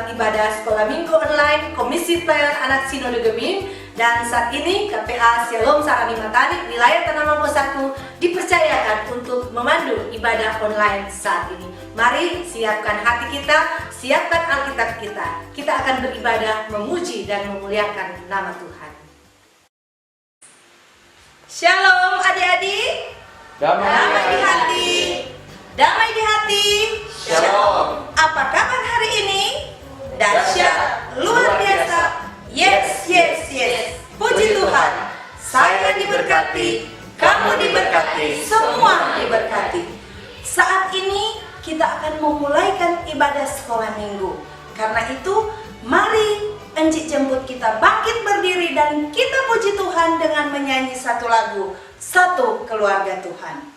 dalam ibadah sekolah minggu online Komisi Pelayanan Anak Sinode Gemim. Dan saat ini KPA Shalom Sarami Matani wilayah Tanah Mampo 1 dipercayakan untuk memandu ibadah online saat ini. Mari siapkan hati kita, siapkan Alkitab kita. Kita akan beribadah, memuji dan memuliakan nama Tuhan. Shalom adik-adik. Damai di hati. Damai di hati. Shalom. Apa kabar hari ini? Dahsyat, luar biasa. Yes, yes, yes. Puji Tuhan. Saya diberkati, kamu diberkati, semua diberkati. Saat ini kita akan memulaikan ibadah sekolah minggu. Karena itu, mari Encik jemput kita bangkit berdiri dan kita puji Tuhan dengan menyanyi satu lagu, Satu Keluarga Tuhan.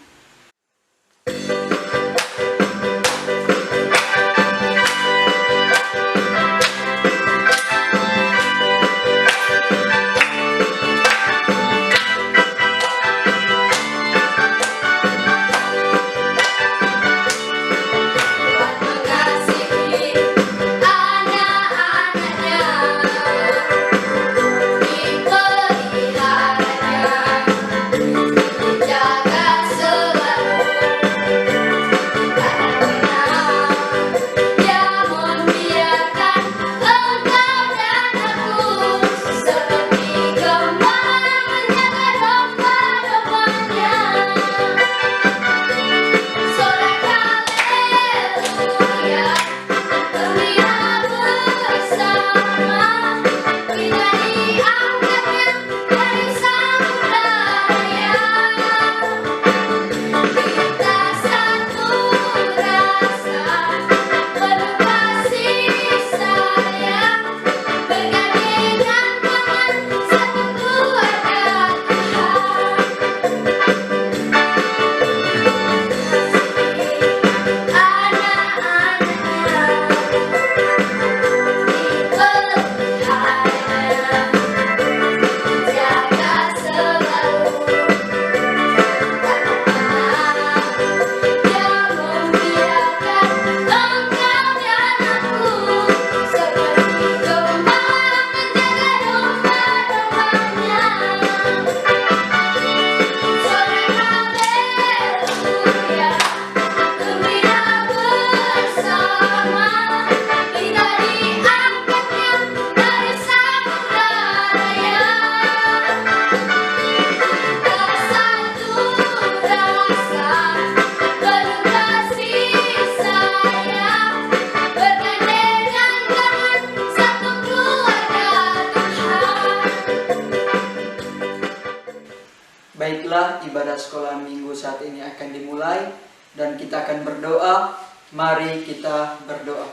Baiklah, ibadah sekolah minggu saat ini akan dimulai dan kita akan berdoa. Mari kita berdoa.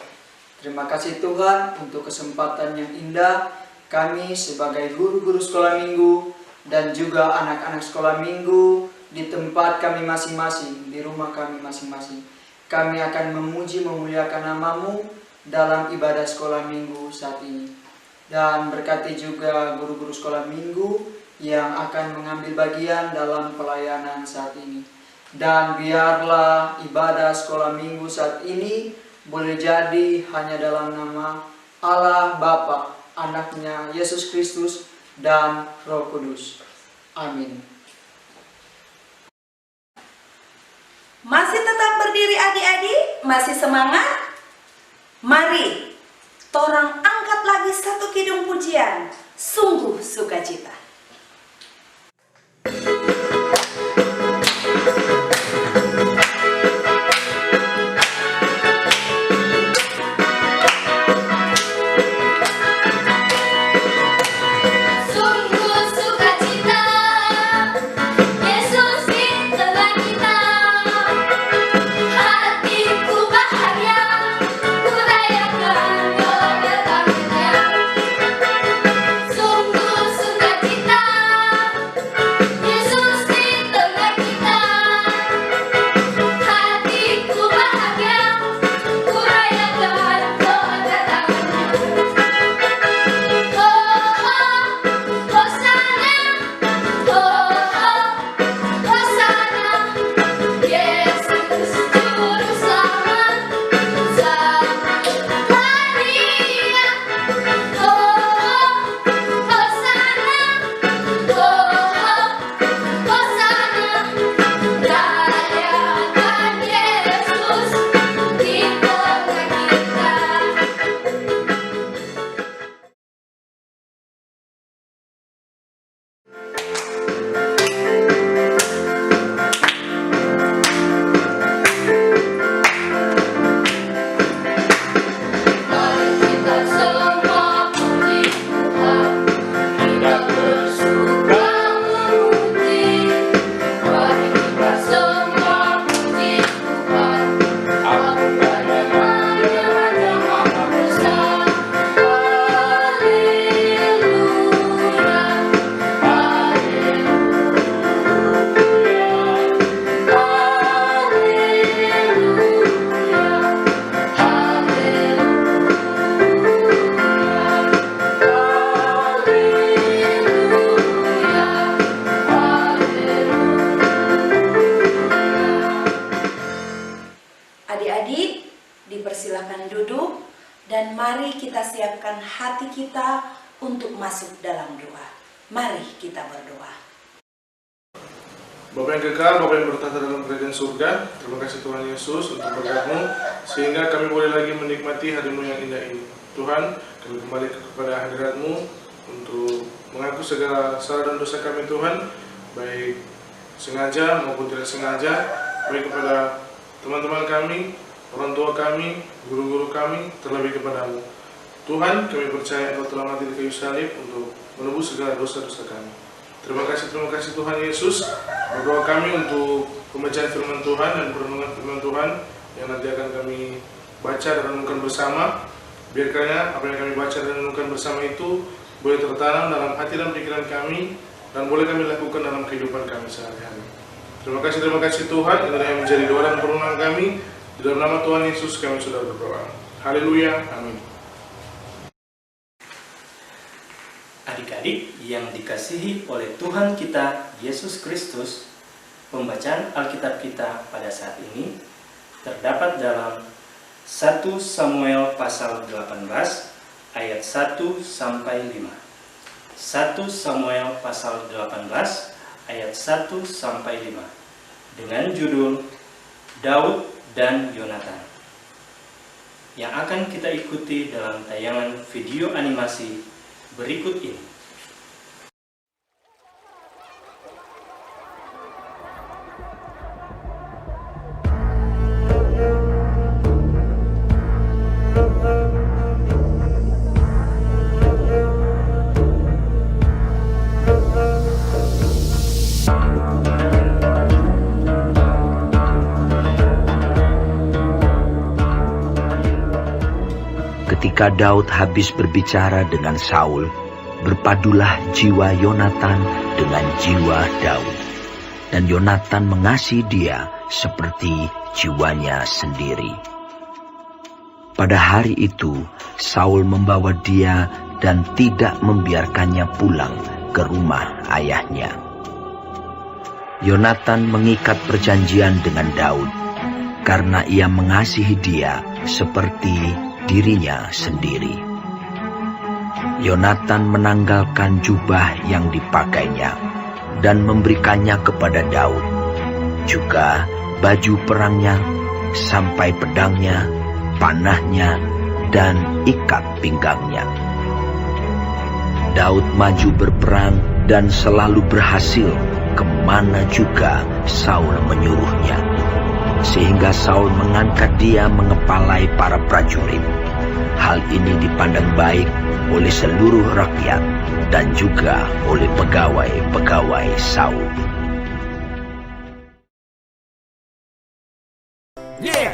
Terima kasih Tuhan untuk kesempatan yang indah. Kami sebagai guru-guru sekolah minggu dan juga anak-anak sekolah minggu di tempat kami masing-masing, di rumah kami masing-masing, kami akan memuji memuliakan nama-Mu dalam ibadah sekolah minggu saat ini. Dan berkati juga guru-guru sekolah minggu yang akan mengambil bagian dalam pelayanan saat ini. Dan biarlah ibadah sekolah minggu saat ini boleh jadi hanya dalam nama Allah Bapa, Anaknya Yesus Kristus, dan Roh Kudus. Amin. Masih tetap berdiri adik-adik? Masih semangat? Mari, torang angkat lagi satu kidung pujian, sungguh sukacita. Sungguh sukacita. mempersiapkan hati kita untuk masuk dalam doa. Mari kita berdoa. Bapa yang kekal, Bapa yang bertahta dalam kerajaan surga, terima kasih Tuhan Yesus untuk berkat-Mu, sehingga kami boleh lagi menikmati hari-Mu yang indah ini. Tuhan, kami kembali kepada hadirat-Mu untuk mengaku segala salah dan dosa kami Tuhan, baik sengaja maupun tidak sengaja, baik kepada teman-teman kami, orang tua kami, guru-guru kami, terlebih kepada-Mu. Tuhan, kami percaya Engkau telah mati di kayu salib untuk menebus segala dosa-dosa kami. Terima kasih Tuhan Yesus. Berdoa kami untuk pembacaan firman Tuhan dan perenungan firman Tuhan yang nanti akan kami baca dan renungkan bersama. Biarkannya apa yang kami baca dan renungkan bersama itu boleh tertanam dalam hati dan pikiran kami dan boleh kami lakukan dalam kehidupan kami sehari-hari. Terima kasih Tuhan. Inilah yang menjadi doa dan permohonan kami. Di dalam nama Tuhan Yesus kami sudah berdoa. Haleluya. Amin. Adik-adik yang dikasihi oleh Tuhan kita Yesus Kristus, pembacaan Alkitab kita pada saat ini terdapat dalam 1 Samuel pasal 18 ayat 1 sampai 5. 1 Samuel pasal 18 ayat 1 sampai 5 dengan judul Daud dan Yonatan, yang akan kita ikuti dalam tayangan video animasi berikut ini. Ketika Daud habis berbicara dengan Saul, berpadulah jiwa Yonatan dengan jiwa Daud, dan Yonatan mengasihi dia seperti jiwanya sendiri. Pada hari itu, Saul membawa dia dan tidak membiarkannya pulang ke rumah ayahnya. Yonatan mengikat perjanjian dengan Daud, karena ia mengasihi dia seperti dirinya sendiri. Yonatan menanggalkan jubah yang dipakainya dan memberikannya kepada Daud, juga baju perangnya, sampai pedangnya, panahnya, dan ikat pinggangnya. Daud maju berperang dan selalu berhasil kemana juga Saul menyuruhnya, sehingga Saul mengangkat dia mengepalai para prajurit. Hal ini dipandang baik oleh seluruh rakyat dan juga oleh pegawai-pegawai Saul. Yeah!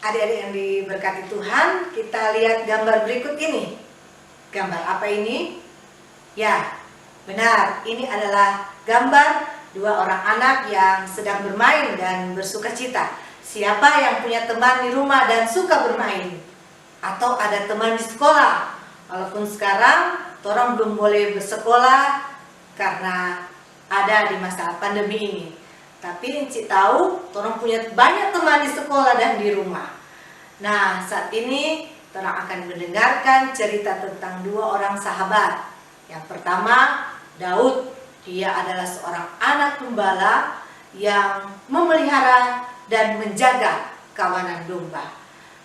Adik-adik yang diberkati Tuhan, kita lihat gambar berikut ini. Gambar apa ini? Ya, Benar, ini adalah gambar dua orang anak yang sedang bermain dan bersuka cita. Siapa yang punya teman di rumah dan suka bermain? Atau ada teman di sekolah? Walaupun sekarang orang belum boleh bersekolah karena ada di masa pandemi ini. Tapi Encik tahu, orang punya banyak teman di sekolah dan di rumah. Nah, saat ini orang akan mendengarkan cerita tentang dua orang sahabat. Yang pertama, Daud. Dia adalah seorang anak gembala yang memelihara dan menjaga kawanan domba.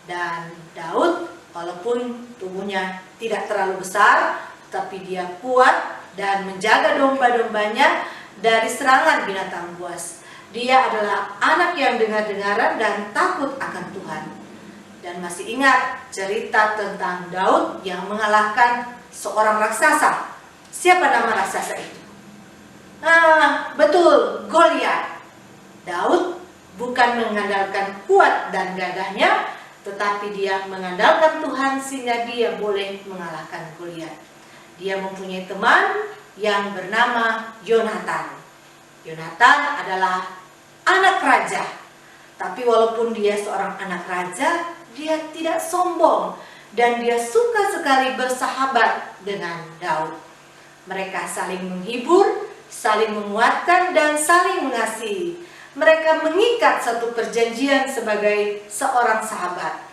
Dan Daud, walaupun tubuhnya tidak terlalu besar, tapi dia kuat dan menjaga domba-dombanya dari serangan binatang buas. Dia adalah anak yang dengar-dengaran dan takut akan Tuhan. Dan masih ingat cerita tentang Daud yang mengalahkan seorang raksasa. Siapa nama raksasa itu? Betul, Goliat. Daud bukan mengandalkan kuat dan gagahnya, tetapi dia mengandalkan Tuhan sehingga dia boleh mengalahkan Goliat. Dia mempunyai teman yang bernama Yonatan. Yonatan adalah anak raja. Tapi walaupun dia seorang anak raja, dia tidak sombong dan dia suka sekali bersahabat dengan Daud. Mereka saling menghibur, saling menguatkan, dan saling mengasihi. Mereka mengikat satu perjanjian sebagai seorang sahabat.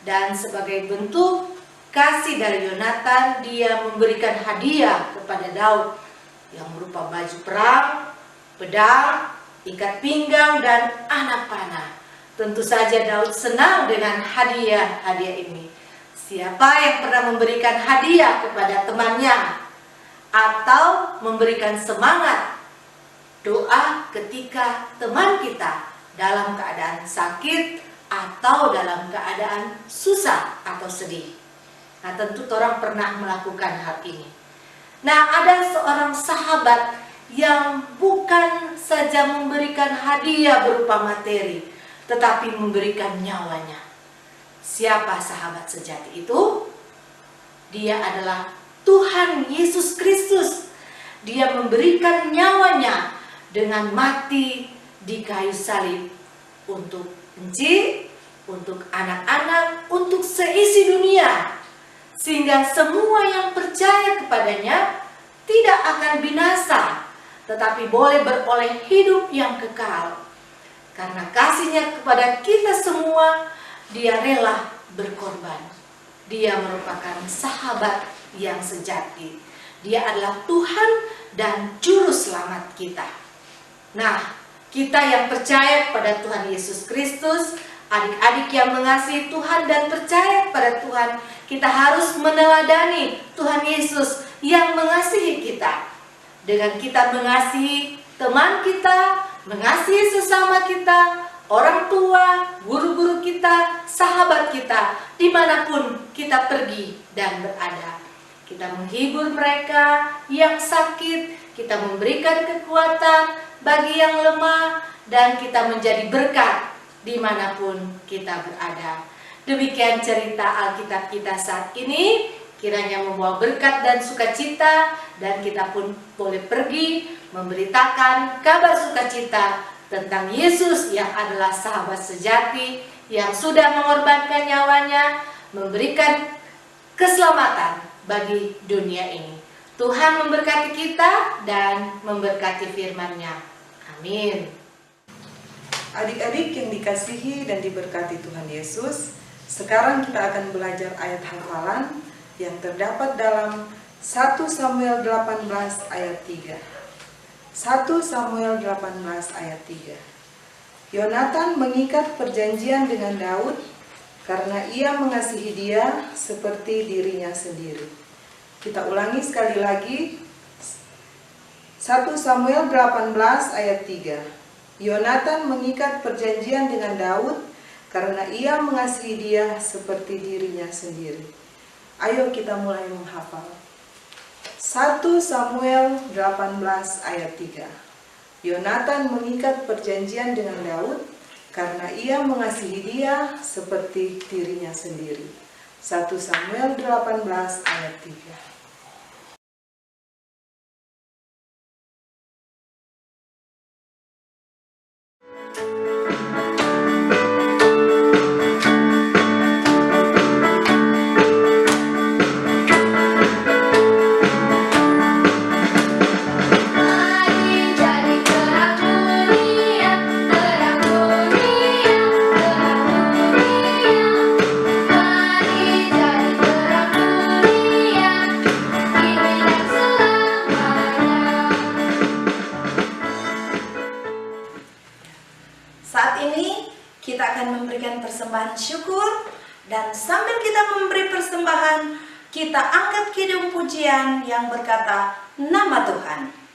Dan sebagai bentuk kasih dari Yonatan, dia memberikan hadiah kepada Daud yang berupa baju perang, pedang, ikat pinggang, dan anak panah. Tentu saja Daud senang dengan hadiah-hadiah ini. Siapa yang pernah memberikan hadiah kepada temannya atau memberikan semangat doa ketika teman kita dalam keadaan sakit atau dalam keadaan susah atau sedih? Nah, tentu orang pernah melakukan hal ini. Nah, ada seorang sahabat yang bukan saja memberikan hadiah berupa materi, tetapi memberikan nyawanya. Siapa sahabat sejati itu? Dia adalah Tuhan Yesus Kristus. Dia memberikan nyawanya dengan mati di kayu salib untuk Encik, untuk anak-anak, untuk seisi dunia. Sehingga semua yang percaya kepadanya tidak akan binasa, tetapi boleh beroleh hidup yang kekal. Karena kasihnya kepada kita semua, dia rela berkorban. Dia merupakan sahabat yang sejati. Dia adalah Tuhan dan Juru Selamat kita. Nah, kita yang percaya kepada Tuhan Yesus Kristus, adik-adik yang mengasihi Tuhan dan percaya kepada Tuhan, kita harus meneladani Tuhan Yesus yang mengasihi kita. Dengan kita mengasihi teman kita, mengasihi sesama kita, orang tua, guru-guru kita, sahabat kita, dimanapun kita pergi dan berada. Kita menghibur mereka yang sakit, kita memberikan kekuatan bagi yang lemah, dan kita menjadi berkat dimanapun kita berada. Demikian cerita Alkitab kita saat ini, kiranya membawa berkat dan sukacita, dan kita pun boleh pergi memberitakan kabar sukacita tentang Yesus yang adalah sahabat sejati, yang sudah mengorbankan nyawanya, memberikan keselamatan bagi dunia ini. Tuhan memberkati kita dan memberkati firman-Nya. Amin. Adik-adik yang dikasihi dan diberkati Tuhan Yesus, sekarang kita akan belajar ayat hafalan yang terdapat dalam 1 Samuel 18 ayat 3. 1 Samuel 18 ayat 3. Yonatan mengikat perjanjian dengan Daud karena ia mengasihi dia seperti dirinya sendiri. Kita ulangi sekali lagi. 1 Samuel 18 ayat 3. Yonatan mengikat perjanjian dengan Daud karena ia mengasihi dia seperti dirinya sendiri. Ayo kita mulai menghafal. 1 Samuel 18 ayat 3. Yonatan mengikat perjanjian dengan Daud karena ia mengasihi dia seperti dirinya sendiri. 1 Samuel 18 ayat 3. saat ini kita akan memberikan persembahan syukur, dan sambil kita memberi persembahan, kita angkat kidung pujian yang berkata, Nama Tuhan.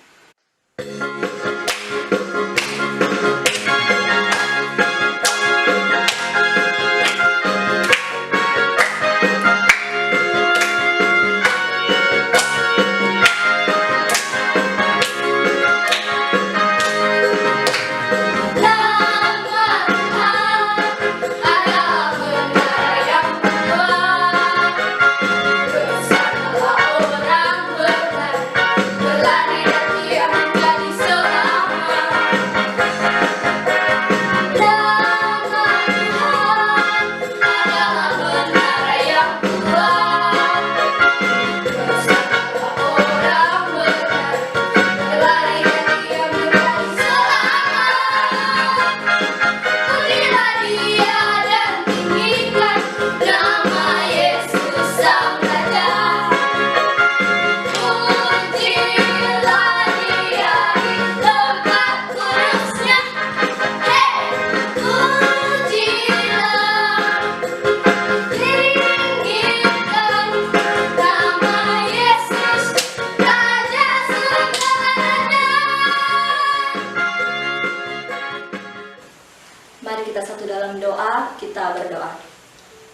Mari kita satu dalam doa, kita berdoa.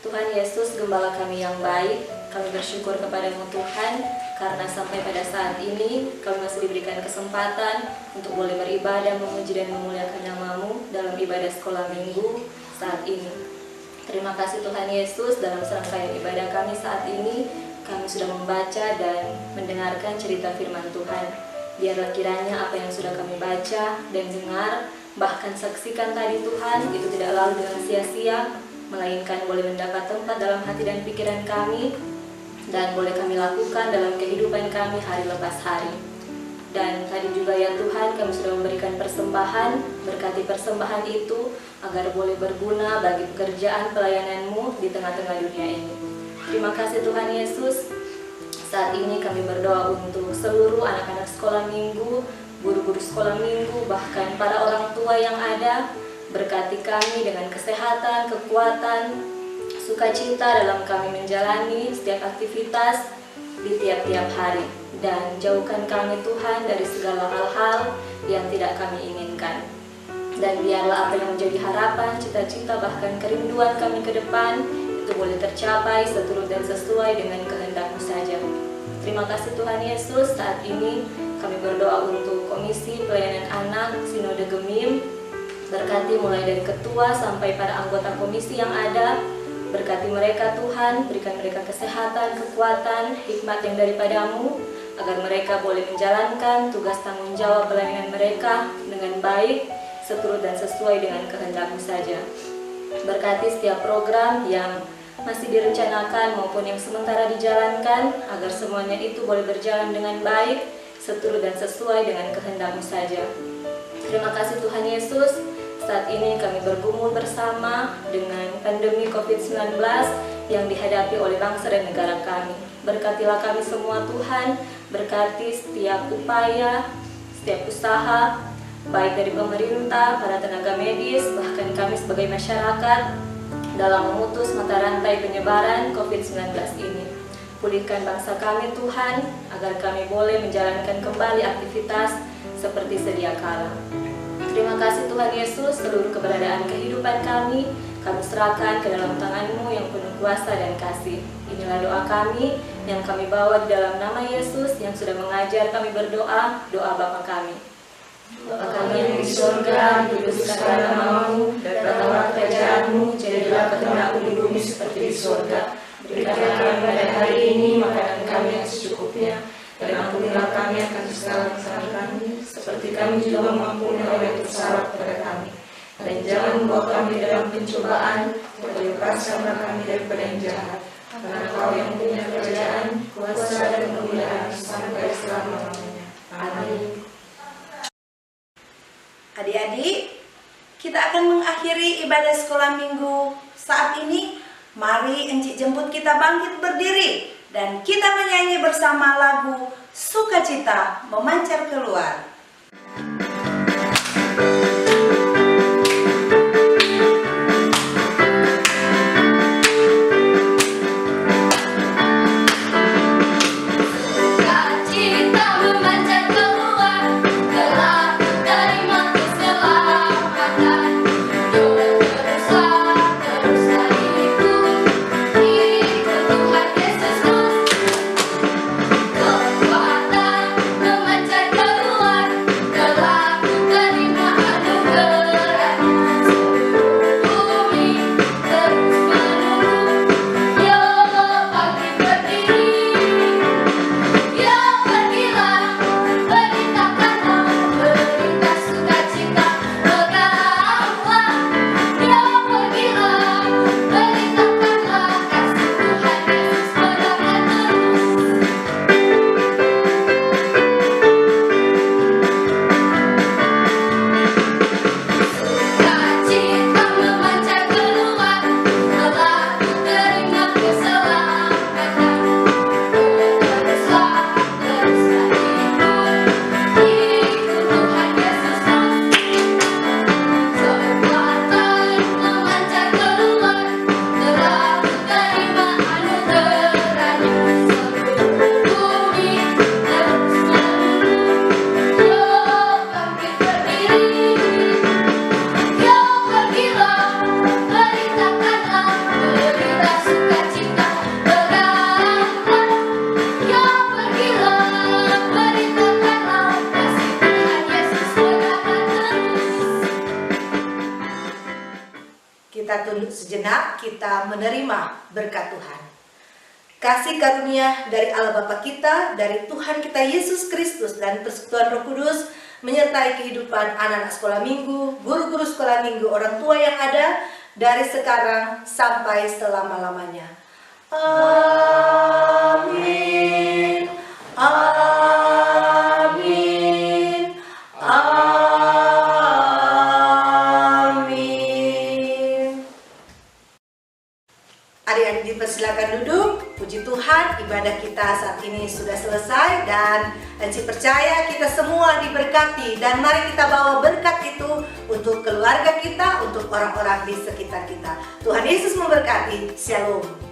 Tuhan Yesus, Gembala kami yang baik, kami bersyukur kepadamu Tuhan, karena sampai pada saat ini kami masih diberikan kesempatan untuk boleh beribadah, memuji dan memuliakan nama-Mu dalam ibadah sekolah minggu saat ini. Terima kasih Tuhan Yesus, dalam serangkaian ibadah kami saat ini, kami sudah membaca dan mendengarkan cerita firman Tuhan. Biarlah kiranya apa yang sudah kami baca dan dengar, bahkan saksikan tadi Tuhan, itu tidak lalu dengan sia-sia, melainkan boleh mendapat tempat dalam hati dan pikiran kami, dan boleh kami lakukan dalam kehidupan kami hari lepas hari. Dan tadi juga ya Tuhan, kami sudah memberikan persembahan, berkati persembahan itu agar boleh berguna bagi pekerjaan pelayanan-Mu di tengah-tengah dunia ini. Terima kasih Tuhan Yesus. Saat ini kami berdoa untuk seluruh anak-anak sekolah minggu, guru-guru sekolah minggu, bahkan para orang tua yang ada. Berkati kami dengan kesehatan, kekuatan, sukacita dalam kami menjalani setiap aktivitas di tiap-tiap hari. Dan jauhkan kami Tuhan dari segala hal-hal yang tidak kami inginkan. Dan biarlah apa yang menjadi harapan, cita-cita, bahkan kerinduan kami ke depan itu boleh tercapai seturut dan sesuai dengan kehendak-Mu saja. Terima kasih Tuhan Yesus. Saat ini kami berdoa untuk Komisi Pelayanan Anak Sinode Gemim. Berkati mulai dari ketua sampai para anggota komisi yang ada. Berkati mereka Tuhan, berikan mereka kesehatan, kekuatan, hikmat yang daripada-Mu, agar mereka boleh menjalankan tugas tanggung jawab pelayanan mereka dengan baik, seturut dan sesuai dengan kehendak-Mu saja. Berkati setiap program yang masih direncanakan maupun yang sementara dijalankan, agar semuanya itu boleh berjalan dengan baik, seturut dan sesuai dengan kehendak-Mu saja. Terima kasih Tuhan Yesus. Saat ini kami bergumul bersama dengan pandemi COVID-19 yang dihadapi oleh bangsa dan negara kami. Berkatilah kami semua Tuhan, berkati setiap upaya, setiap usaha, baik dari pemerintah, para tenaga medis, bahkan kami sebagai masyarakat dalam memutus mata rantai penyebaran COVID-19 ini. Pulihkan bangsa kami Tuhan, agar kami boleh menjalankan kembali aktivitas seperti sedia kala. Terima kasih Tuhan Yesus, seluruh keberadaan kehidupan kami serahkan ke dalam tangan-Mu yang penuh kuasa dan kasih. Inilah doa kami yang kami bawa di dalam nama Yesus yang sudah mengajar kami berdoa, doa Bapa kami. Bapa kami yang di surga, dikuduskanlah nama-Mu, datanglah kerajaan-Mu, jadilah kehendak-Mu di bumi seperti di surga. Berikanlah kami pada hari ini makanan kami yang secukupnya, dan ampunilah kami akan kesalahan kami, seperti kami juga mengampuni orang yang bersalah kepada kami. Dan jangan membawa kami dalam pencobaan, tetapi lepaskanlah kami daripada yang jahat. Karena Kau yang punya kerajaan, kuasa dan kemuliaan sampai selama-lamanya. Amin. Adik-adik, kita akan mengakhiri ibadah sekolah minggu saat ini. Mari Encik jemput kita bangkit berdiri dan kita menyanyi bersama lagu Sukacita Memancar Keluar. kita tunduk sejenak, kita menerima berkat Tuhan. Kasih karunia dari Allah Bapa kita, dari Tuhan kita Yesus Kristus, dan persekutuan Roh Kudus menyertai kehidupan anak-anak sekolah minggu, guru-guru sekolah minggu, orang tua yang ada dari sekarang sampai selama-lamanya. Amin. Amin. Amin. Adik-adik dipersilakan duduk. Puji Tuhan, ibadah kita saat ini sudah selesai dan Enci percaya kita semua diberkati, dan mari kita bawa berkat itu untuk keluarga kita, untuk orang-orang di sekitar kita. Tuhan Yesus memberkati. Shalom.